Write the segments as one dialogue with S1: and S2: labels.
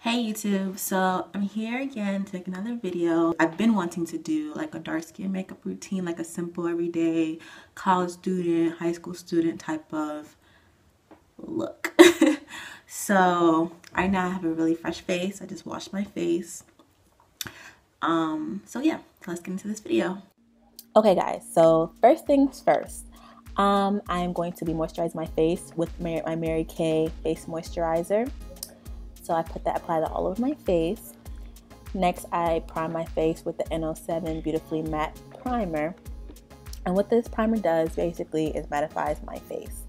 S1: Hey YouTube, so I'm here again to make another video. I've been wanting to do like a dark skin makeup routine, like a simple everyday college student, high school student type of look. So right now I have a really fresh face. I just washed my face. So yeah, let's get into this video.
S2: Okay guys, so first things first, I am going to be moisturizing my face with my Mary Kay face moisturizer. So I apply that all over my face. Next, I prime my face with the N07 Beautifully Matte Primer. And what this primer does basically is mattifies my face.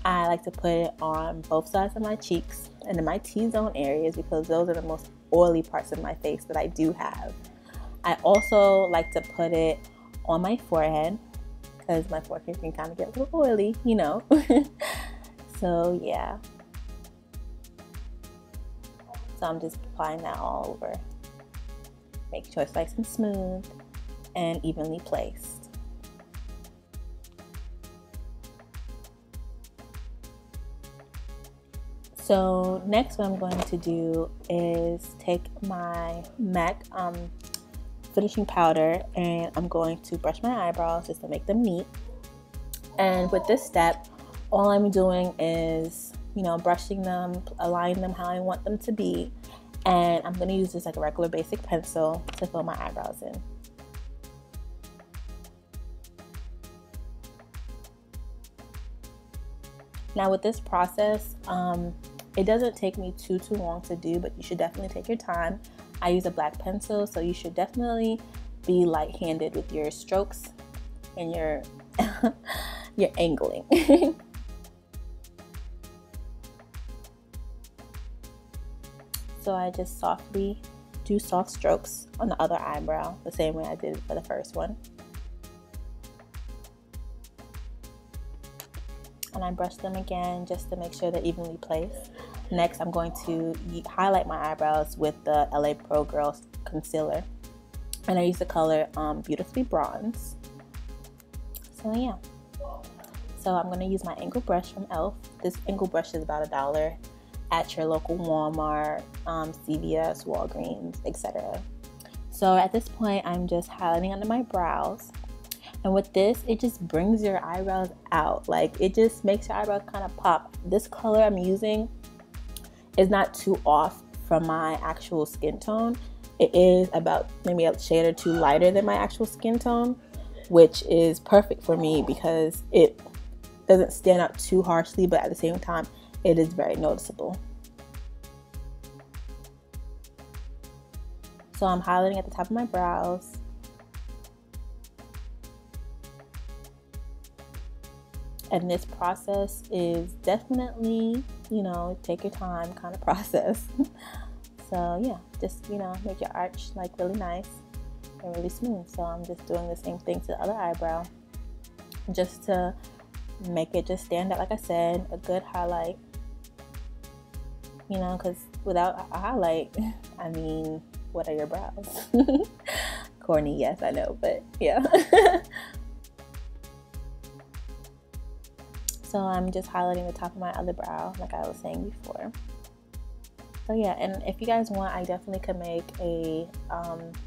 S2: I like to put it on both sides of my cheeks and in my T-zone areas because those are the most oily parts of my face that I do have. I also like to put it on my forehead because my forehead can kind of get a little oily, you know. So yeah. So I'm just applying that all over. Make sure it's nice and smooth and evenly placed. So next what I'm going to do is take my MAC finishing powder and I'm going to brush my eyebrows just to make them neat. And with this step, all I'm doing is, you know, brushing them, aligning them how I want them to be. And I'm going to use just like a regular basic pencil to fill my eyebrows in. Now with this process, it doesn't take me too long to do, but you should definitely take your time. I use a black pencil, so you should definitely be light-handed with your strokes and your your angling. So I just softly do soft strokes on the other eyebrow, the same way I did for the first one. And I brush them again just to make sure they're evenly placed. Next, I'm going to highlight my eyebrows with the LA Pro Girls concealer. And I use the color Beautifully Bronze. So yeah. So I'm going to use my angle brush from e.l.f. This angle brush is about $1 at your local Walmart, CVS, Walgreens, etc. So at this point, I'm just highlighting under my brows. And with this, it just brings your eyebrows out. Like, it just makes your eyebrows kind of pop. This color I'm using is not too off from my actual skin tone. It is about maybe a shade or two lighter than my actual skin tone, which is perfect for me because it doesn't stand out too harshly, but at the same time, it is very noticeable. So I'm highlighting at the top of my brows. And this process is definitely, you know, take your time kind of process. So yeah, just, you know, make your arch like really nice and really smooth. So I'm just doing the same thing to the other eyebrow just to make it just stand out. Like I said, a good highlight, you know, because without a highlight, I mean, what are your brows? Corny, yes, I know, but yeah. So I'm just highlighting the top of my other brow, like I was saying before. So yeah, and if you guys want, I definitely could make a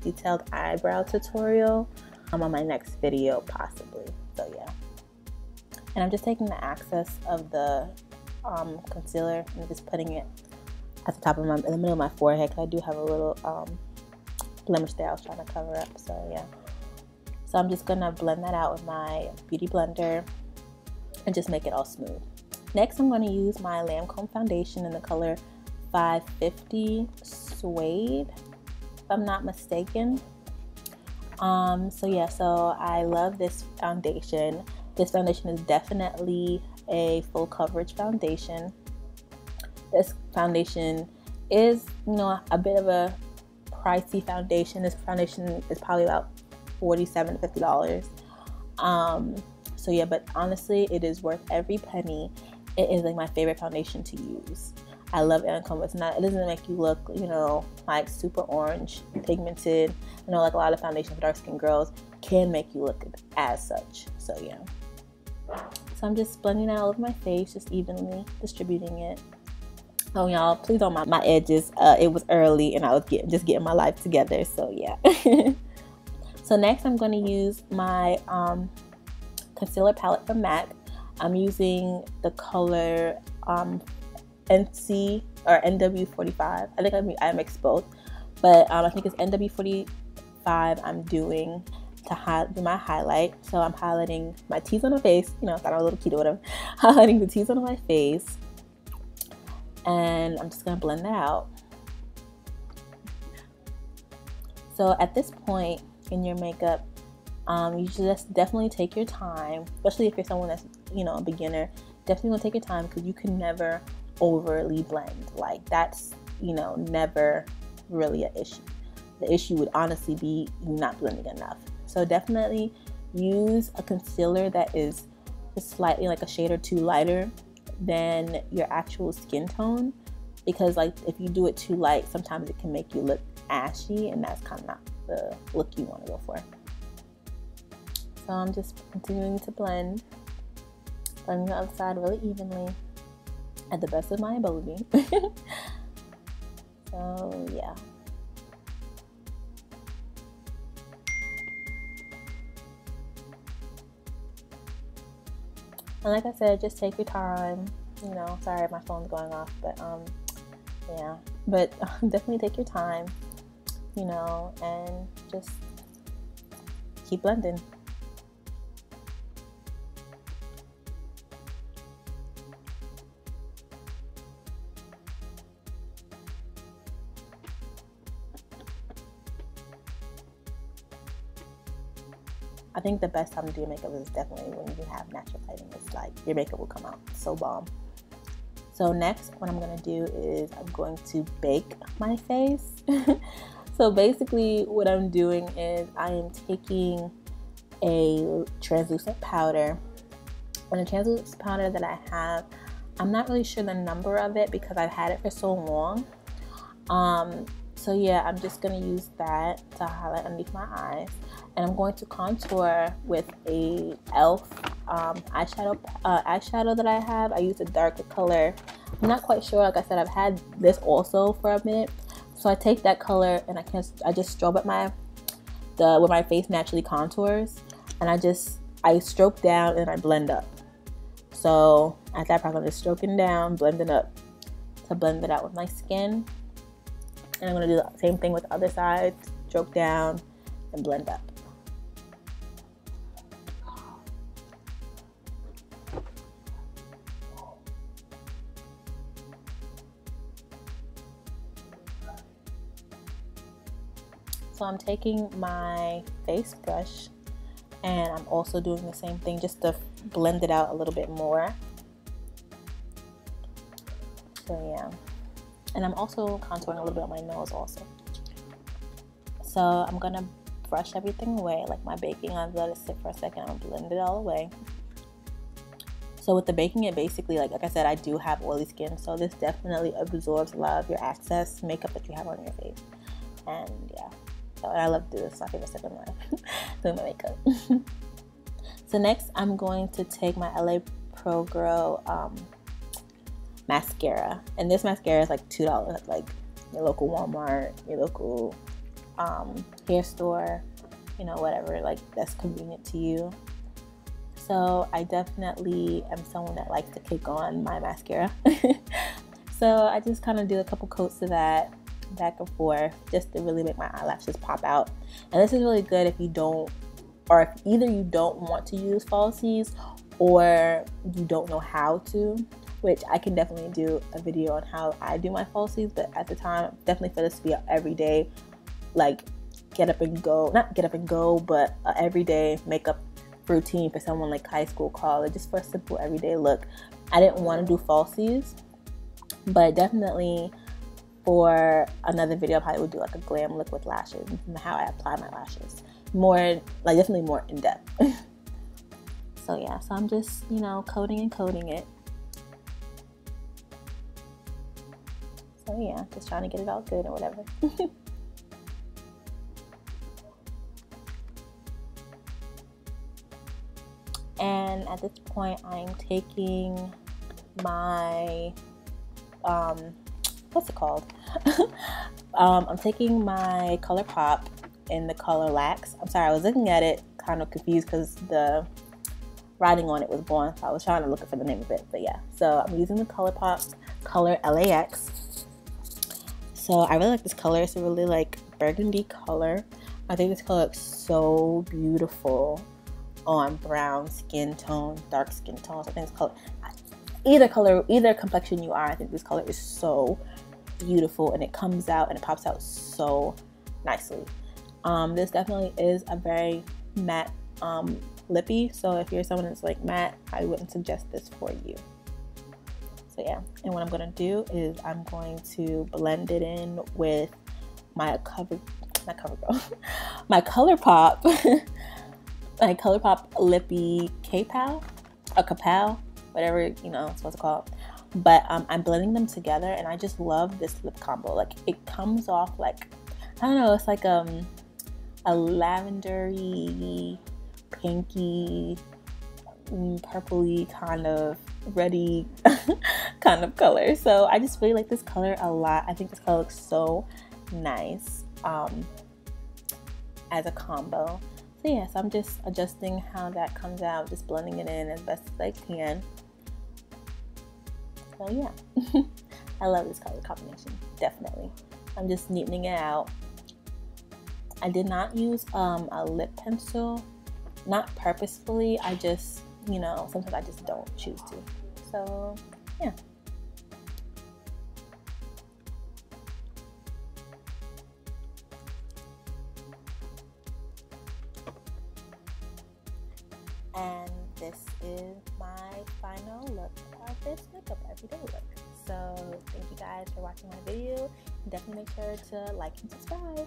S2: detailed eyebrow tutorial on my next video, possibly. So yeah. And I'm just taking the excess of the concealer and just putting it at the top of in the middle of my forehead, because I do have a little blemish there I was trying to cover up. So yeah. So I'm just gonna blend that out with my beauty blender and just make it all smooth. Next, I'm going to use my Lancome foundation in the color 550 Suede, if I'm not mistaken. So yeah, so I love this foundation. This foundation is definitely a full coverage foundation. This foundation is, you know, a bit of a pricey foundation. This foundation is probably about $47 to $50. So yeah, but honestly, it is worth every penny. It is like my favorite foundation to use. I love Lancome. It doesn't make you look, you know, like super orange, pigmented. You know, like a lot of foundations for dark skinned girls can make you look as such. So yeah. So I'm just blending that all over my face, just evenly distributing it. So y'all, please don't mind my edges. It was early and I was just getting my life together. So yeah. So next I'm going to use my concealer palette from MAC. I'm using the color NC or NW45. I think I mixed both, but I think it's NW45 I'm doing to do my highlight. So I'm highlighting my T's on my face. You know, I thought I was a little cute or whatever. Highlighting the T's on my face, and I'm just gonna blend that out. So at this point in your makeup, you should just definitely take your time, especially if you're someone that's, you know, a beginner. Definitely want to take your time, because you can never overly blend. Like, that's, you know, never really an issue. The issue would honestly be not blending enough. So definitely use a concealer that is just slightly like a shade or two lighter than your actual skin tone, because like if you do it too light, sometimes it can make you look ashy, and that's kind of not the look you want to go for. So I'm just continuing to blending the other side really evenly at the best of my ability. So yeah. And like I said, just take your time. You know, sorry my phone's going off, but yeah. But definitely take your time, you know, and just keep blending. I think the best time to do makeup is definitely when you have natural lighting. It's like your makeup will come out so bomb. So next, what I'm going to do is I'm going to bake my face. So basically what I'm doing is I am taking a translucent powder. And the translucent powder that I have, I'm not really sure the number of it because I've had it for so long. So yeah, I'm just going to use that to highlight underneath my eyes. And I'm going to contour with a e.l.f. eyeshadow that I have. I use a darker color. I'm not quite sure. Like I said, I've had this also for a minute. So I take that color and I just strobe at where my face naturally contours, and I stroke down and I blend up. So at that point, I'm just stroking down, blending up to blend it out with my skin. And I'm going to do the same thing with the other side. Stroke down and blend up. So I'm taking my face brush and I'm also doing the same thing just to blend it out a little bit more. So yeah. And I'm also contouring a little bit on my nose also. So I'm gonna brush everything away, like my baking. I'll let it sit for a second. I'll blend it all away. So with the baking, it basically, like I said, I do have oily skin, so this definitely absorbs a lot of your excess makeup that you have on your face. And yeah, so I love to do this. It's my favorite step in life, doing my makeup. So next, I'm going to take my LA Pro Grow mascara, and this mascara is like $2, like your local Walmart, your local hair store, you know, whatever, like that's convenient to you. So I definitely am someone that likes to kick on my mascara. So I just kind of do a couple coats of that back and forth just to really make my eyelashes pop out. And this is really good if you don't, or if either you don't want to use falsies or you don't know how to, which I can definitely do a video on how I do my falsies, but at the time, definitely for this to be an everyday, like get up and go, not get up and go, but an everyday makeup routine for someone like high school, college, just for a simple everyday look. I didn't want to do falsies, but definitely for another video, I probably would do like a glam look with lashes and how I apply my lashes. More, like definitely more in depth. So yeah, so I'm just, you know, coating and coating it. So yeah, just trying to get it all good or whatever. And at this point, I'm taking my what's it called? I'm taking my ColourPop in the color Lax. I'm sorry, I was looking at it kind of confused because the writing on it was blonde, so I was trying to look for the name of it. But yeah, so I'm using the ColourPop color LAX. So I really like this color. It's a really like burgundy color. I think this color looks so beautiful on brown skin tone, dark skin tones. I think this color, either complexion you are, I think this color is so beautiful, and it comes out and it pops out so nicely. This definitely is a very matte lippy, so if you're someone that's like matte, I wouldn't suggest this for you. So yeah, and what I'm going to do is I'm going to blend it in with my my ColourPop my ColourPop lippy K-Pow, a Kapow, whatever it's supposed to call it. But I'm blending them together, and I just love this lip combo. Like, it comes off like, I don't know, it's like a lavendery, pinky, purpley kind of reddy kind of color. So I just really like this color a lot. I think this color looks so nice as a combo. So yes, I'm just adjusting how that comes out, just blending it in as best as I can. So yeah, I love this color combination, definitely. I'm just neatening it out. I did not use a lip pencil, not purposefully. I just, sometimes I just don't choose to. So yeah. And this is my final look of this makeup everyday look. So thank you guys for watching my video. Definitely make sure to like and subscribe.